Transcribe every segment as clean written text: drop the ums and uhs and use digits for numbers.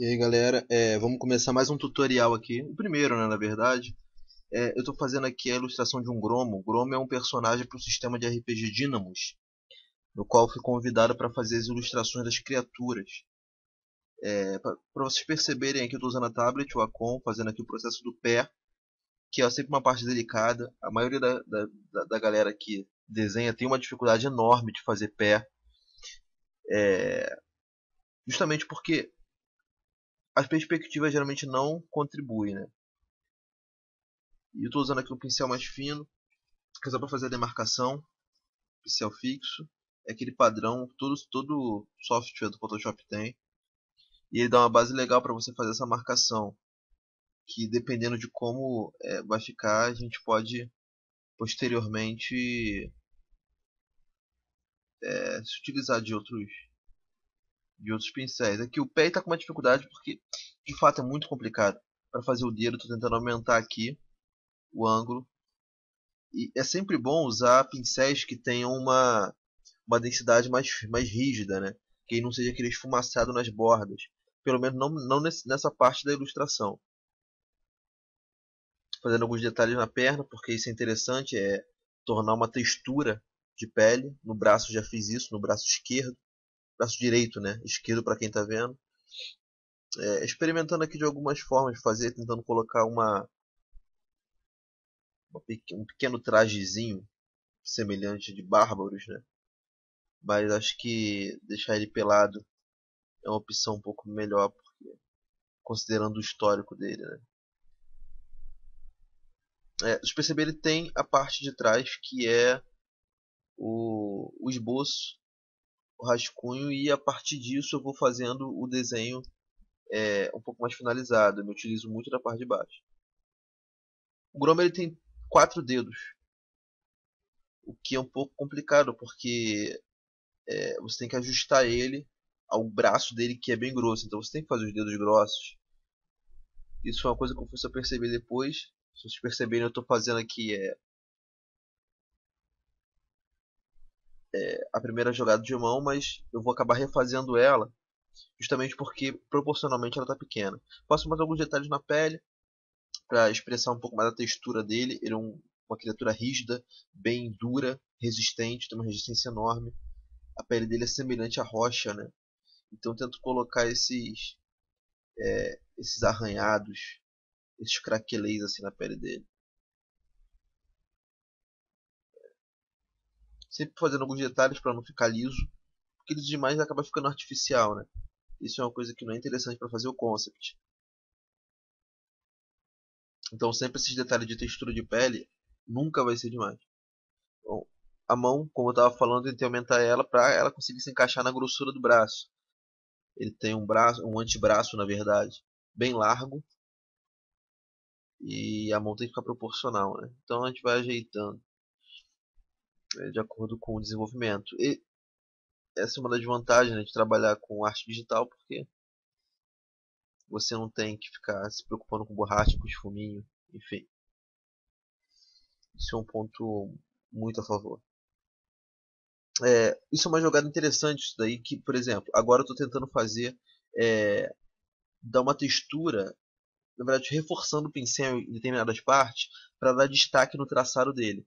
E aí galera, vamos começar mais um tutorial aqui, o primeiro, né, na verdade. Eu estou fazendo aqui a ilustração de um Gromo. O Gromo é um personagem para o sistema de RPG Dynamos, no qual fui convidado para fazer as ilustrações das criaturas. Para vocês perceberem aqui, eu estou usando a tablet, o Acon, fazendo aqui o processo do pé, que é sempre uma parte delicada. A maioria da galera que desenha tem uma dificuldade enorme de fazer pé, justamente porque as perspectivas geralmente não contribuem, né? E eu estou usando aqui um pincel mais fino, que é só para fazer a demarcação, pincel fixo. É aquele padrão, todo software do Photoshop tem. E ele dá uma base legal para você fazer essa marcação. Que dependendo de como vai ficar, a gente pode posteriormente se utilizar de outros pincéis. Aqui o pé está com uma dificuldade porque de fato é muito complicado. Para fazer o dedo, estou tentando aumentar aqui o ângulo. E é sempre bom usar pincéis que tenham uma densidade mais rígida, né? Que ele não seja aquele esfumaçado nas bordas. Pelo menos não nessa parte da ilustração. Fazendo alguns detalhes na perna, porque isso é interessante, é tornar uma textura de pele. No braço já fiz isso, no braço esquerdo. Braço direito, né? Esquerdo para quem está vendo. Experimentando aqui de algumas formas de fazer, tentando colocar um pequeno trajezinho semelhante de bárbaros, né? Mas acho que deixar ele pelado é uma opção um pouco melhor, considerando o histórico dele, né? Se perceber, ele tem a parte de trás que é o esboço, o rascunho, e a partir disso eu vou fazendo o desenho um pouco mais finalizado. Eu me utilizo muito da parte de baixo. O Chroma ele tem 4 dedos, o que é um pouco complicado porque você tem que ajustar ele ao braço dele, que é bem grosso. Então você tem que fazer os dedos grossos. Isso é uma coisa que eu fui só perceber depois. Se vocês perceberem, eu estou fazendo aqui a primeira jogada de mão, mas eu vou acabar refazendo ela justamente porque proporcionalmente ela está pequena. Faço mais alguns detalhes na pele para expressar um pouco mais a textura dele. Ele é uma criatura rígida, bem dura, resistente, tem uma resistência enorme. A pele dele é semelhante à rocha, né? Então eu tento colocar esses arranhados, esses craquelês assim na pele dele. Sempre fazendo alguns detalhes para não ficar liso, porque liso demais acaba ficando artificial, né? Isso é uma coisa que não é interessante para fazer o concept. Então sempre esses detalhes de textura de pele nunca vai ser demais. Bom, a mão, como eu estava falando, eu tentei aumentar ela para ela conseguir se encaixar na grossura do braço. Ele tem um antebraço, na verdade, bem largo, e a mão tem que ficar proporcional, né? Então a gente vai ajeitando de acordo com o desenvolvimento. E essa é uma das vantagens, né, de trabalhar com arte digital, porque você não tem que ficar se preocupando com borracha, com esfuminho, enfim. Isso é um ponto muito a favor. Isso é uma jogada interessante, isso daí, que, por exemplo, agora eu estou tentando fazer, é, dar uma textura, na verdade, reforçando o pincel em determinadas partes, para dar destaque no traçado dele,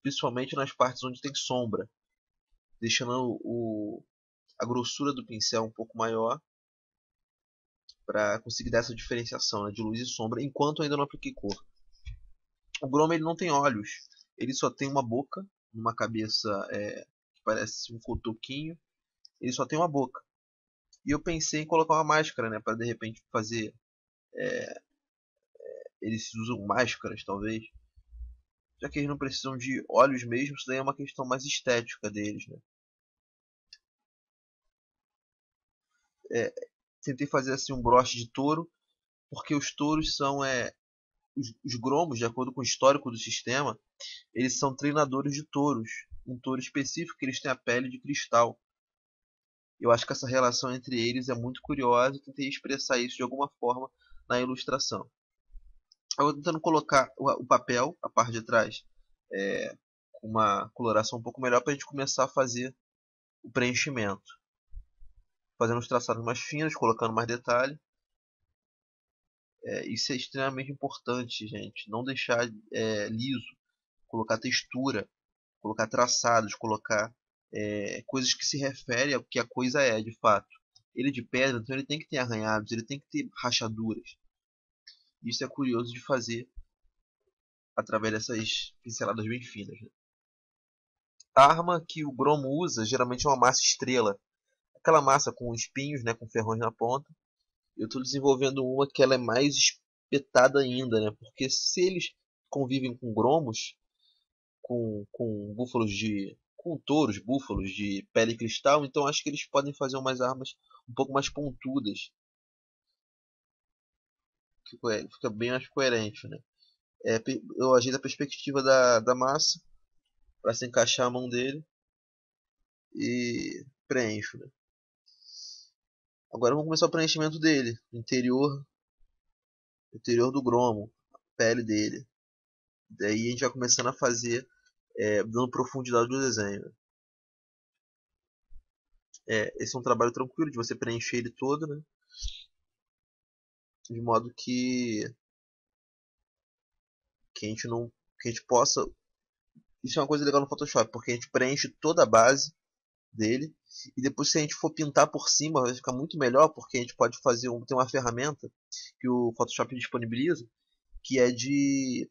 principalmente nas partes onde tem sombra, deixando a grossura do pincel um pouco maior, para conseguir dar essa diferenciação, né, de luz e sombra, enquanto ainda não apliquei cor. O Grom ele não tem olhos, ele só tem uma boca, uma cabeça que parece um cotoquinho, ele só tem uma boca. E eu pensei em colocar uma máscara, né, para de repente fazer. Eles usam máscaras, talvez, já que eles não precisam de olhos mesmo, isso daí é uma questão mais estética deles, né? É, Tentei fazer assim um broche de touro, porque os touros são os gromos, de acordo com o histórico do sistema, eles são treinadores de touros. Um touro específico, eles têm a pele de cristal. Eu acho que essa relação entre eles é muito curiosa e tentei expressar isso de alguma forma na ilustração. Eu vou tentando colocar o papel, a parte de trás, com uma coloração um pouco melhor para a gente começar a fazer o preenchimento. Fazendo os traçados mais finos, colocando mais detalhe. Isso é extremamente importante, gente. Não deixar liso, colocar textura, colocar traçados, colocar coisas que se referem ao que a coisa é, de fato. Ele de pedra, então ele tem que ter arranhados, ele tem que ter rachaduras. Isso é curioso de fazer através dessas pinceladas bem finas, né? A arma que o Gromo usa geralmente é uma massa estrela. Aquela massa com espinhos, né, com ferrões na ponta. Eu estou desenvolvendo uma que ela é mais espetada ainda, né? Porque se eles convivem com gromos, com búfalos de. Com touros, búfalos de pele cristal, então acho que eles podem fazer umas armas um pouco mais pontudas, que fica bem mais coerente, né? Eu ajeito a perspectiva da massa para se encaixar a mão dele e preencho, né? Agora vamos começar o preenchimento dele, interior do gromo, a pele dele. Daí a gente vai começando a fazer, dando profundidade no desenho. Esse é um trabalho tranquilo de você preencher ele todo, né? De modo que a gente não, que a gente possa. Isso é uma coisa legal no Photoshop, porque a gente preenche toda a base dele e depois se a gente for pintar por cima vai ficar muito melhor, porque a gente pode tem uma ferramenta que o Photoshop disponibiliza, que é de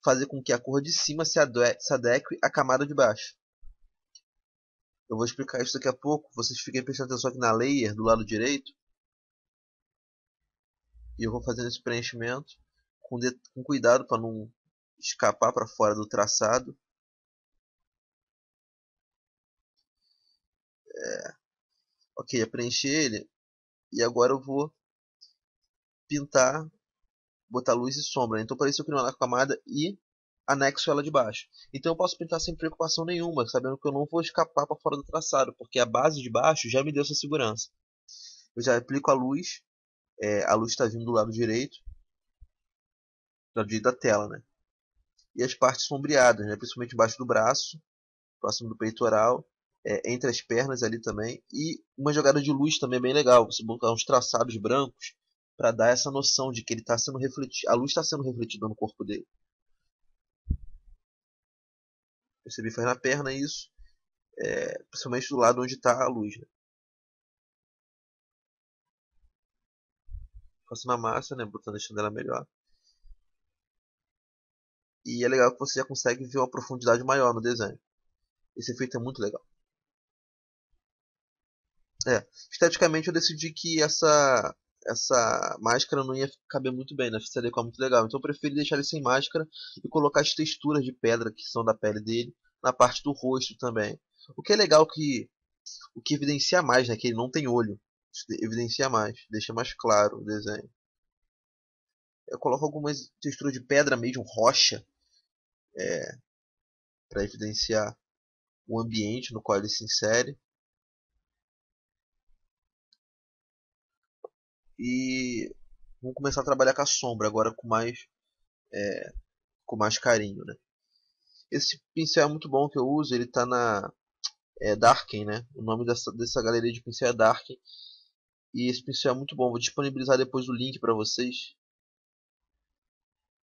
fazer com que a cor de cima se adeque à camada de baixo. Eu vou explicar isso daqui a pouco. Vocês fiquem prestando atenção aqui na layer do lado direito. E eu vou fazendo esse preenchimento com cuidado para não escapar para fora do traçado. Ok, eu preenchi ele. E agora eu vou pintar, botar luz e sombra. Então para isso eu crio uma camada e anexo ela de baixo. Então eu posso pintar sem preocupação nenhuma, sabendo que eu não vou escapar para fora do traçado, porque a base de baixo já me deu essa segurança. Eu já aplico a luz está vindo do lado direito, da tela, né? E as partes sombreadas, né? Principalmente embaixo do braço, próximo do peitoral, entre as pernas ali também. E uma jogada de luz também é bem legal, você botar uns traçados brancos para dar essa noção de que ele está sendo refletido, a luz está sendo refletida no corpo dele. Percebi, faz na perna isso, principalmente do lado onde está a luz, né? Faço na massa, né? Botando, deixando ela melhor. E é legal que você já consegue ver uma profundidade maior no desenho. Esse efeito é muito legal. Esteticamente eu decidi que essa máscara não ia caber muito bem, né? Se adequar muito legal. Então eu preferi deixar ele sem máscara e colocar as texturas de pedra que são da pele dele na parte do rosto também. O que é legal o que evidencia mais, né? Que ele não tem olho. Isso evidencia mais, deixa mais claro o desenho. Eu coloco algumas texturas de pedra mesmo, rocha, para evidenciar o ambiente no qual ele se insere. E vamos começar a trabalhar com a sombra agora com mais carinho, né? Esse pincel é muito bom que eu uso, ele tá na Darken, né? O nome dessa galeria de pincel é Darken. E esse pincel é muito bom, vou disponibilizar depois o link para vocês.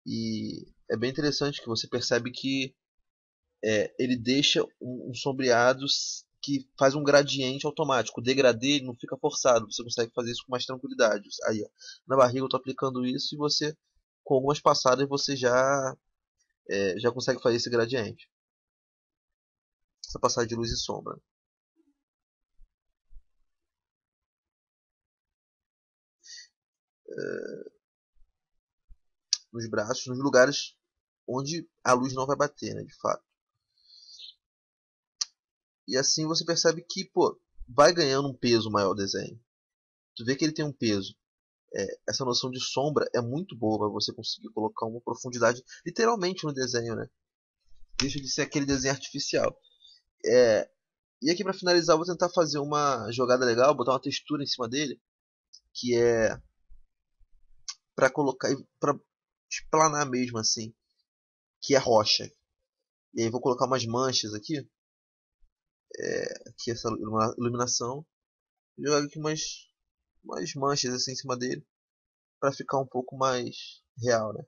E é bem interessante que você percebe que ele deixa um sombreado que faz um gradiente automático. O degradê não fica forçado, você consegue fazer isso com mais tranquilidade. Aí, ó, na barriga eu estou aplicando isso e você, com algumas passadas, você já consegue fazer esse gradiente. Essa passagem de luz e sombra. Nos braços, nos lugares onde a luz não vai bater, né, de fato. E assim você percebe que, pô, vai ganhando um peso maior o desenho. Tu vê que ele tem um peso. Essa noção de sombra é muito boa para você conseguir colocar uma profundidade literalmente no desenho, né? Deixa de ser aquele desenho artificial. E aqui para finalizar, eu vou tentar fazer uma jogada legal, botar uma textura em cima dele, que é para colocar, para explanar mesmo assim, que é rocha. E aí vou colocar umas manchas aqui essa iluminação, e jogar aqui umas manchas assim em cima dele, para ficar um pouco mais real, né?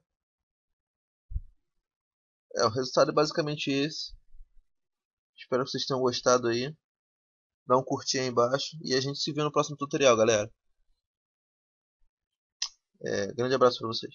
O resultado é basicamente esse. Espero que vocês tenham gostado aí. Dá um curtir aí embaixo e a gente se vê no próximo tutorial, galera. Grande abraço para vocês.